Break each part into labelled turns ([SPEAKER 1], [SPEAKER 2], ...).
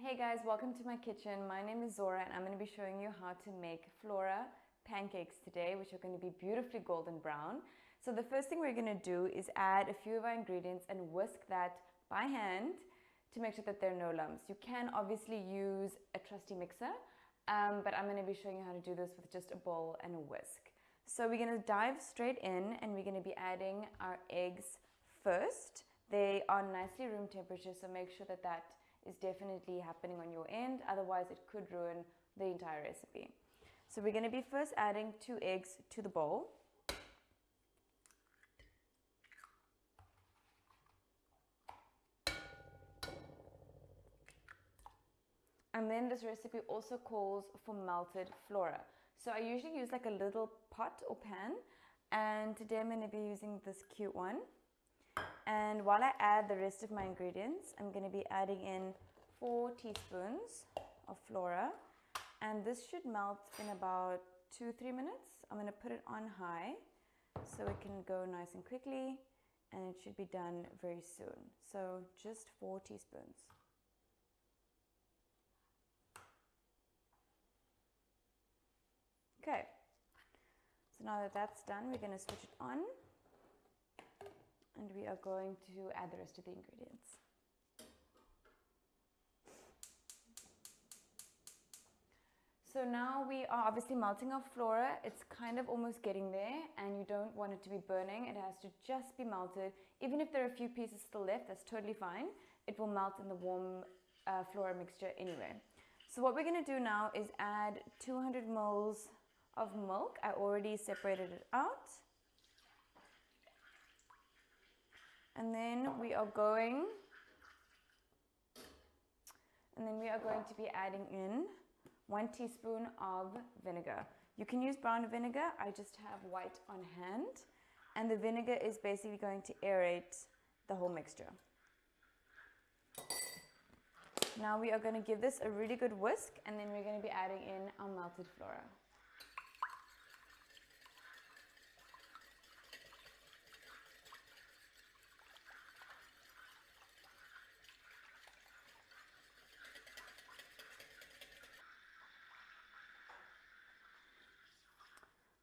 [SPEAKER 1] Hey guys, welcome to my kitchen. My name is Zorah and I'm going to be showing you how to make Flora pancakes today, which are going to be beautifully golden brown. So the first thing we're going to do is add a few of our ingredients and whisk that by hand to make sure that there are no lumps. You can obviously use a trusty mixer, but I'm going to be showing you how to do this with just a bowl and a whisk. So we're going to dive straight in and we're going to be adding our eggs first. They are nicely room temperature, so make sure that that is definitely happening on your end, otherwise it could ruin the entire recipe. So we're going to be first adding 2 eggs to the bowl. And then this recipe also calls for melted Flora. So I usually use like a little pot or pan, and today I'm going to be using this cute one. And while I add the rest of my ingredients, I'm going to be adding in 4 teaspoons of Flora, and this should melt in about 2-3 minutes. I'm going to put it on high so it can go nice and quickly, and it should be done very soon. So just 4 teaspoons. Okay, so now that that's done, we're going to switch it on. And we are going to add the rest of the ingredients. So now we are obviously melting our Flora. It's kind of almost getting there, and you don't want it to be burning. It has to just be melted. Even if there are a few pieces still left, that's totally fine. It will melt in the warm Flora mixture anyway. So what we're going to do now is add 200 ml of milk. I already separated it out. And then we are going to be adding in 1 teaspoon of vinegar. You can use brown vinegar. I just have white on hand. And the vinegar is basically going to aerate the whole mixture. Now we are going to give this a really good whisk, and then we're going to be adding in our melted Flora.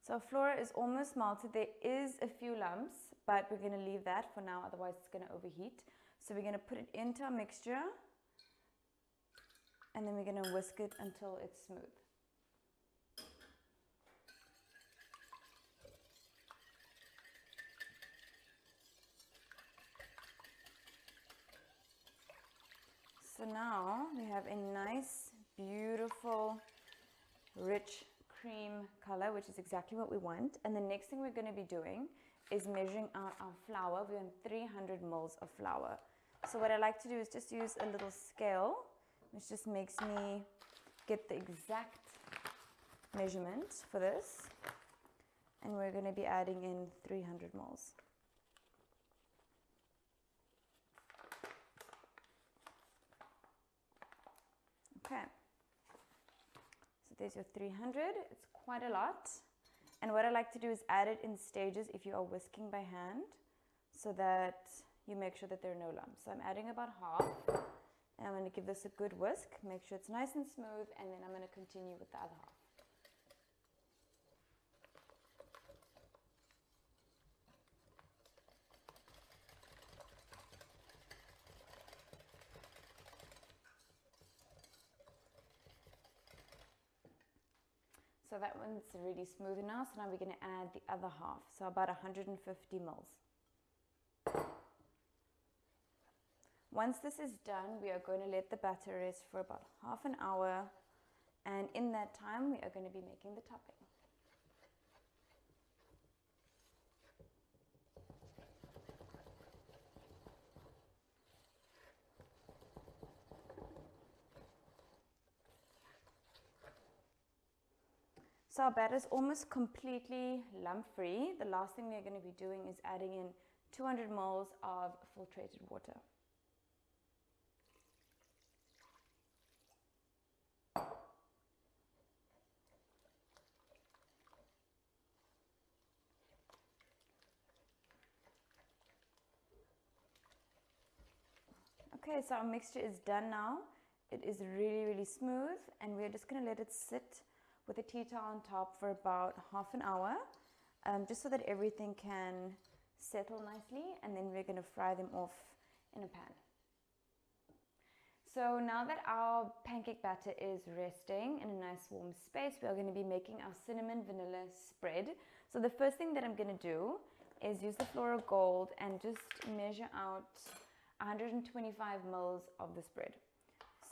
[SPEAKER 1] So Flora is almost melted. There is a few lumps, but we're going to leave that for now, otherwise it's going to overheat. So we're going to put it into our mixture, and then we're going to whisk it until it's smooth. So now we have a nice, beautiful, rich cream color, which is exactly what we want. And the next thing we're going to be doing is measuring out our flour. We want 300 ml of flour. So what I like to do is just use a little scale, which just makes me get the exact measurement for this. And we're going to be adding in 300 ml. Okay. There's your 300, it's quite a lot. And what I like to do is add it in stages if you are whisking by hand, so that you make sure that there are no lumps. So I'm adding about half, and I'm going to give this a good whisk, make sure it's nice and smooth, and then I'm going to continue with the other half. So that one's really smooth now. So now we're going to add the other half. So about 150 ml. Once this is done, we are going to let the batter rest for about half an hour. And in that time, we are going to be making the topping. So our batter is almost completely lump-free. The last thing we're going to be doing is adding in 200 ml of filtrated water. Okay, so our mixture is done now. it is really, really smooth, and we're just going to let it sit with a tea towel on top for about half an hour, just so that everything can settle nicely, and then we're going to fry them off in a pan. So now that our pancake batter is resting in a nice warm space, we are going to be making our cinnamon vanilla spread. So the first thing that I'm going to do is use the Flora Gold and just measure out 125 mils of the spread.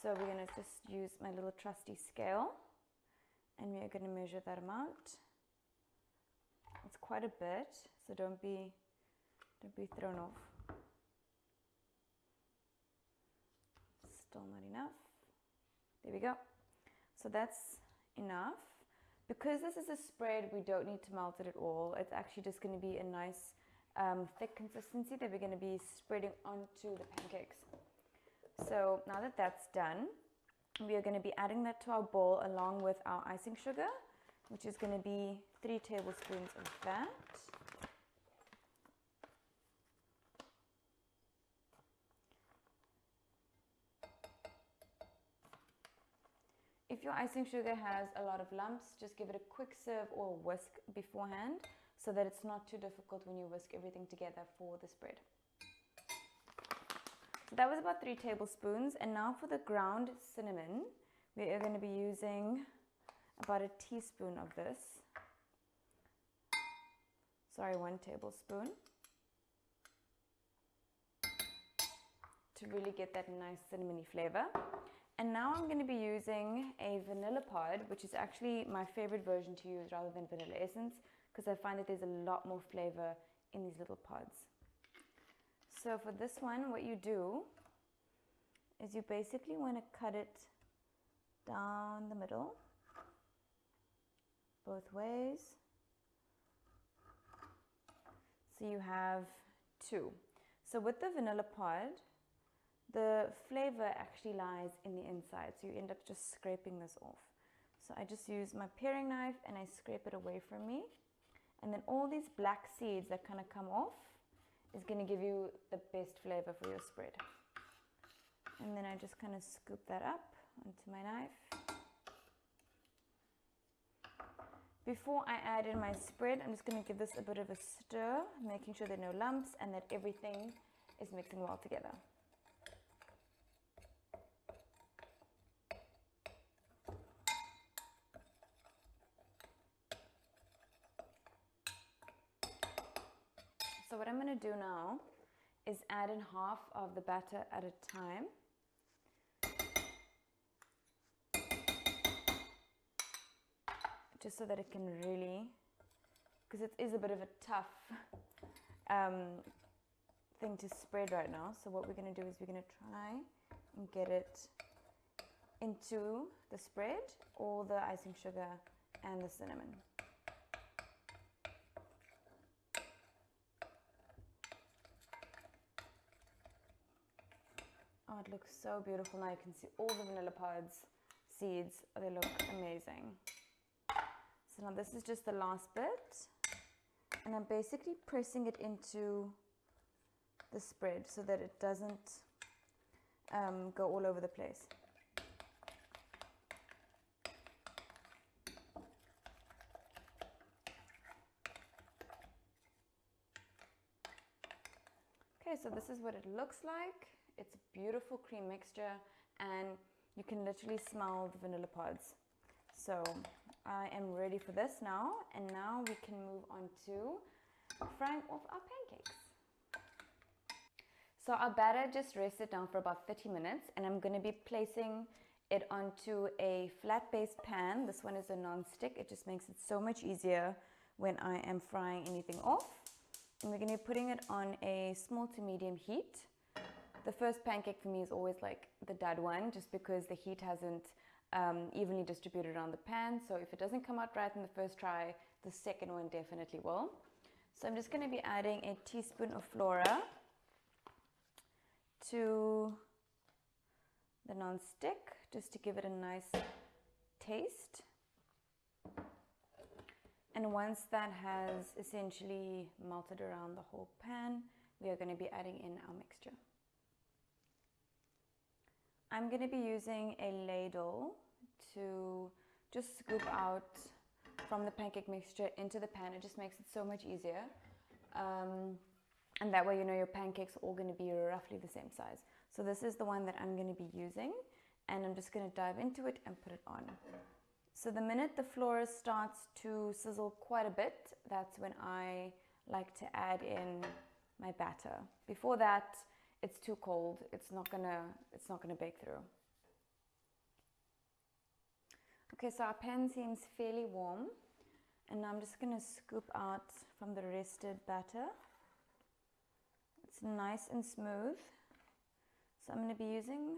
[SPEAKER 1] So we're going to just use my little trusty scale, and we are going to measure that amount. It's quite a bit, so don't be thrown off. Still not enough. There we go. So that's enough. Because this is a spread, we don't need to melt it at all. It's actually just going to be a nice thick consistency that we're going to be spreading onto the pancakes. So now that that's done, we are going to be adding that to our bowl along with our icing sugar, which is going to be 3 tablespoons of that. If your icing sugar has a lot of lumps, just give it a quick serve or whisk beforehand so that it's not too difficult when you whisk everything together for the spread. So that was about 3 tablespoons, and now for the ground cinnamon, we are going to be using about a teaspoon of this. Sorry, 1 tablespoon. To really get that nice cinnamony flavor. And now I'm going to be using a vanilla pod, which is actually my favorite version to use rather than vanilla essence, because I find that there's a lot more flavor in these little pods. So for this one, what you do is you basically want to cut it down the middle, both ways. So you have 2. So with the vanilla pod, the flavor actually lies in the inside, so you end up just scraping this off. So I just use my paring knife and I scrape it away from me. And then all these black seeds that kind of come off is going to give you the best flavor for your spread. And then I just kind of scoop that up onto my knife. Before I add in my spread, I'm just going to give this a bit of a stir, making sure there are no lumps and that everything is mixing well together. So what I'm going to do now is add in half of the batter at a time. Just so that it can really, because it is a bit of a tough thing to spread right now. So what we're going to do is we're going to try and get it into the spread, all the icing sugar and the cinnamon. Oh, it looks so beautiful now. You can see all the vanilla pods, seeds. They look amazing. So now this is just the last bit, and I'm basically pressing it into the spread so that it doesn't go all over the place. Okay, so this is what it looks like. It's a beautiful cream mixture, and you can literally smell the vanilla pods. So I am ready for this now, and now we can move on to frying off our pancakes. So our batter just rested down for about 30 minutes, and I'm going to be placing it onto a flat-based pan. This one is a non-stick. It just makes it so much easier when I am frying anything off. And we're going to be putting it on a small to medium heat. The first pancake for me is always like the dud one, just because the heat hasn't evenly distributed around the pan. So if it doesn't come out right in the first try, the second one definitely will. So I'm just going to be adding a teaspoon of Flora to the non-stick, just to give it a nice taste. And once that has essentially melted around the whole pan, we are going to be adding in our mixture. I'm going to be using a ladle to just scoop out from the pancake mixture into the pan. It just makes it so much easier. And that way, you know, your pancakes are all going to be roughly the same size. So this is the one that I'm going to be using, and I'm just going to dive into it and put it on. So the minute the Flora starts to sizzle quite a bit, that's when I like to add in my batter. Before that, it's too cold. It's not gonna bake through. Okay, so our pan seems fairly warm, and now I'm just gonna scoop out from the rested batter. It's nice and smooth. So I'm gonna be using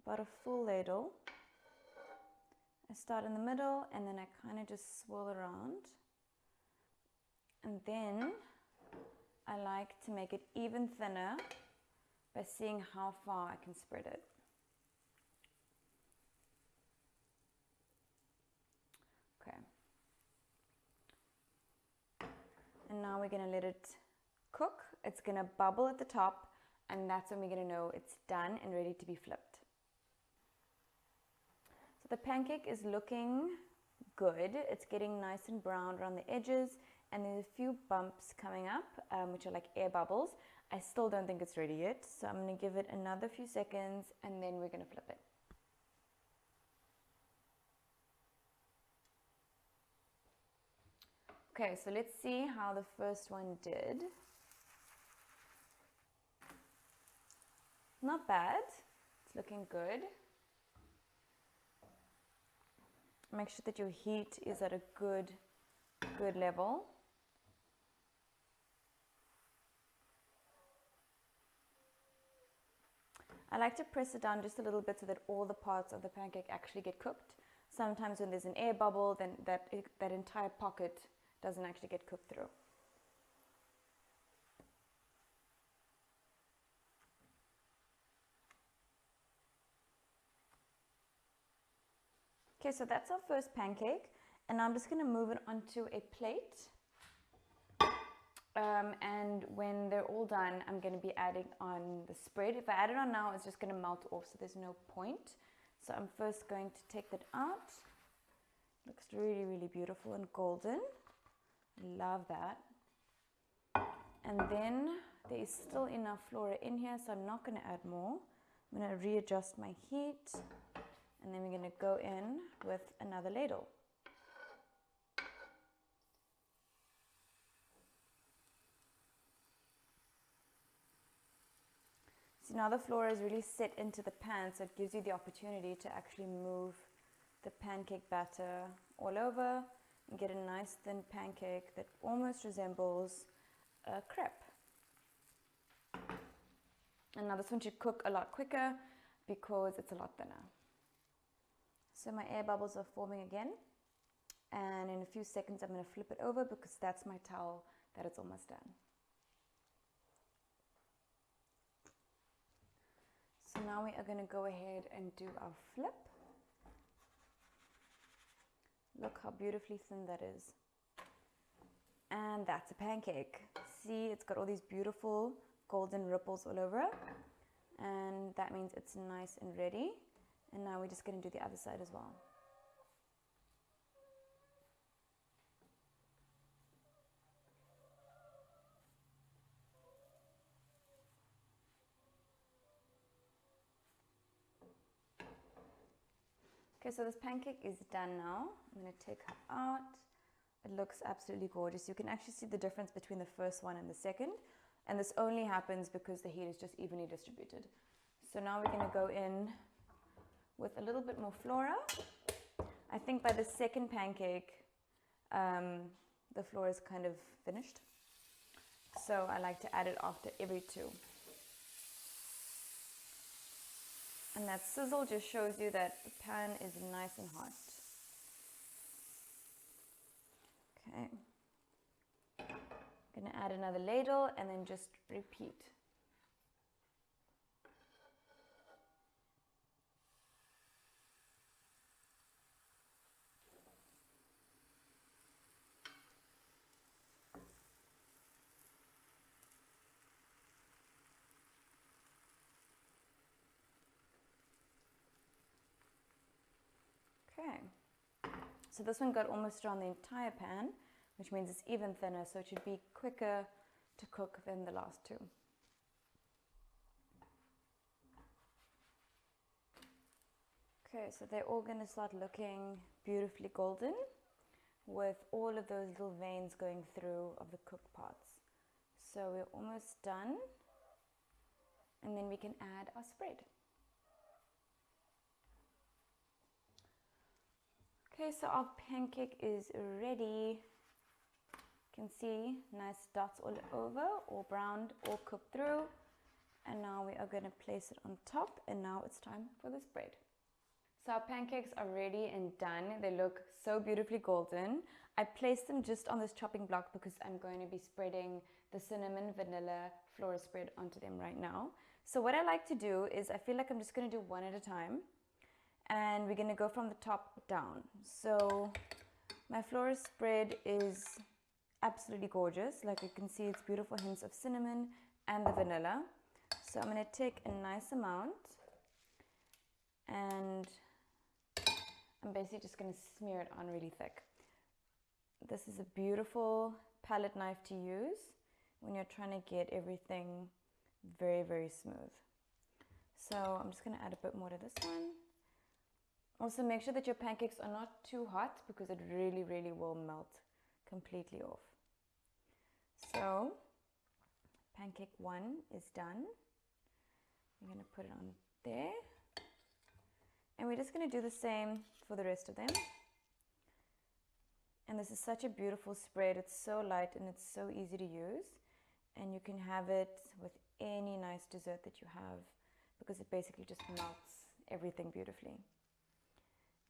[SPEAKER 1] about a full ladle. I start in the middle and then I kind of just swirl around. And then I like to make it even thinner by seeing how far I can spread it. Okay. And now we're going to let it cook. It's going to bubble at the top, and that's when we're going to know it's done and ready to be flipped. So the pancake is looking good. It's getting nice and brown around the edges, and there's a few bumps coming up, which are like air bubbles. I still don't think it's ready yet, so I'm going to give it another few seconds, and then we're going to flip it. Okay, so let's see how the first one did. Not bad. It's looking good. Make sure that your heat is at a good level. I like to press it down just a little bit so that all the parts of the pancake actually get cooked. Sometimes when there's an air bubble, then that entire pocket doesn't actually get cooked through. Okay, so that's our first pancake, and I'm just going to move it onto a plate. And when they're all done, I'm going to be adding on the spread. If I add it on now, it's just going to melt off, so there's no point. So I'm first going to take that out. Looks really, really beautiful and golden. Love that. And then there is still enough Flora in here, so I'm not going to add more. I'm going to readjust my heat, and then we're going to go in with another ladle. So now the Flora is really set into the pan, so it gives you the opportunity to actually move the pancake batter all over and get a nice thin pancake that almost resembles a crepe. And now this one should cook a lot quicker because it's a lot thinner. So my air bubbles are forming again, and in a few seconds I'm going to flip it over because that's my towel that it's almost done. So now we are going to go ahead and do our flip. Look how beautifully thin that is. And that's a pancake. See, it's got all these beautiful golden ripples all over it. And that means it's nice and ready. And now we're just going to do the other side as well. Okay, so this pancake is done now. I'm going to take her out. It looks absolutely gorgeous. You can actually see the difference between the first one and the second. And this only happens because the heat is just evenly distributed. So now we're going to go in with a little bit more Flora. I think by the second pancake, the Flora is kind of finished. So I like to add it after every two. And that sizzle just shows you that the pan is nice and hot. Okay. I'm going to add another ladle and then just repeat. So this one got almost around the entire pan, which means it's even thinner, so it should be quicker to cook than the last two. Okay, so they're all going to start looking beautifully golden with all of those little veins going through of the cooked parts. So we're almost done, and then we can add our spread. Okay, so our pancake is ready. You can see nice dots all over, all browned, all cooked through. And now we are going to place it on top, and now it's time for the spread. So our pancakes are ready and done. They look so beautifully golden. I placed them just on this chopping block because I'm going to be spreading the cinnamon vanilla Flora spread onto them right now. So what I like to do is I feel like I'm just going to do one at a time. And we're going to go from the top down. So my Flora spread is absolutely gorgeous. Like you can see, it's beautiful hints of cinnamon and the vanilla. So I'm going to take a nice amount, and I'm basically just going to smear it on really thick. This is a beautiful palette knife to use when you're trying to get everything very, very smooth. So I'm just going to add a bit more to this one. Also, make sure that your pancakes are not too hot because it really, really will melt completely off. So, pancake 1 is done. I'm going to put it on there. And we're just going to do the same for the rest of them. And this is such a beautiful spread. It's so light and it's so easy to use. And you can have it with any nice dessert that you have because it basically just melts everything beautifully.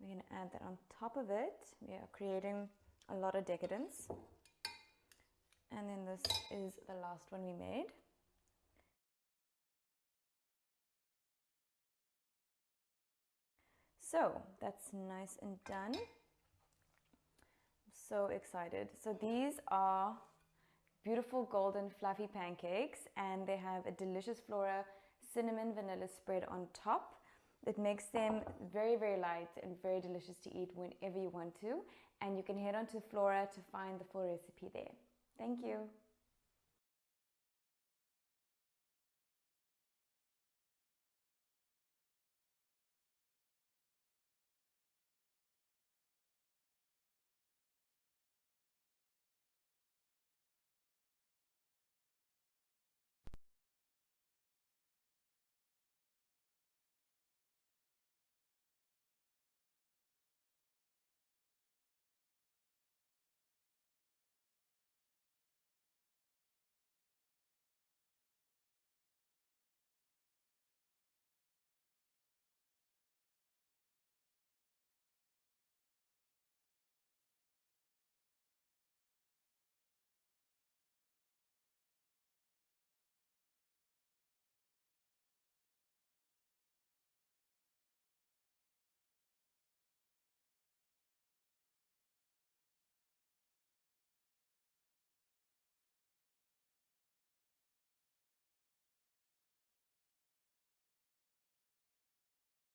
[SPEAKER 1] We're going to add that on top of it. We are creating a lot of decadence. And then this is the last one we made. So that's nice and done. I'm so excited. So these are beautiful golden fluffy pancakes, and they have a delicious Flora cinnamon vanilla spread on top. It makes them very, very light and very delicious to eat whenever you want to. And you can head on to Flora to find the full recipe there. Thank you.